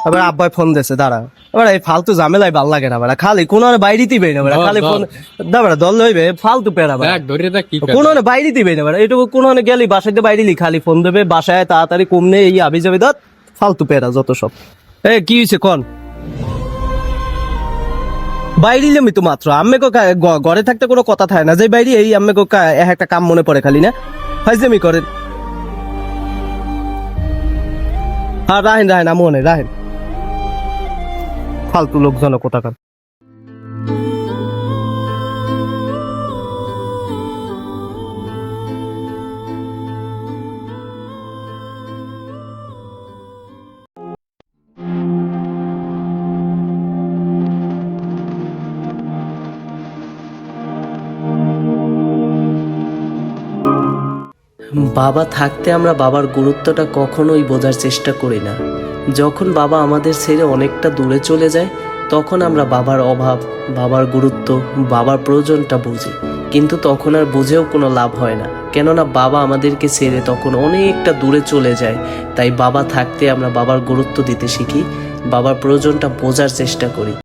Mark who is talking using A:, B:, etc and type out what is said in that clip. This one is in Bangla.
A: এবার আব্বাই ফোন দিয়েছে, দাঁড়া। এবার এই ফালতু ঝামেলাই ভাল লাগে না, বেড়া খালি কোনো বাইরেতেই বেই না, বেড়া খালি ফোন দাঁড়া দল লইবে ফালতু পেড়া, কোনো বাইরেতেই বেই না, বেড়া এইটুকু কোনো গেলি বাসাইতে বাইরেলি খালি ফোন দেবে, বাসায় তাড়াতাড়ি কমনে এই আবি যাবে দাঁত ফালতু পেড়া যত সব। কি হয়েছে কন? বাইরে আমি তো মাত্র আম্মে ঘরে থাকতে কোনো কথা থাকে না, যে বাইরে এই আম্মে একটা কাম মনে পড়ে খালি না, ফাইজলামি করেন। হ্যাঁ রাহেন রাহেন আমনে রাহেন, ফালতু লোকজন কোথাকার। বাবা থাকতে আমরা বাবার গুরুত্বটা কখনোই বোঝার চেষ্টা করি না। যখন বাবা আমাদের ছেড়ে অনেকটা দূরে চলে যায়, তখন আমরা বাবার অভাব, বাবার গুরুত্ব, বাবার প্রয়োজনটা বুঝি। কিন্তু তখন আর বুঝেও কোনো লাভ হয় না, কেননা বাবা আমাদেরকে ছেড়ে তখন অনেকটা দূরে চলে যায়। তাই বাবা থাকতে আমরা বাবার গুরুত্ব দিতে শিখি, বাবার প্রয়োজনটা বোঝার চেষ্টা করি।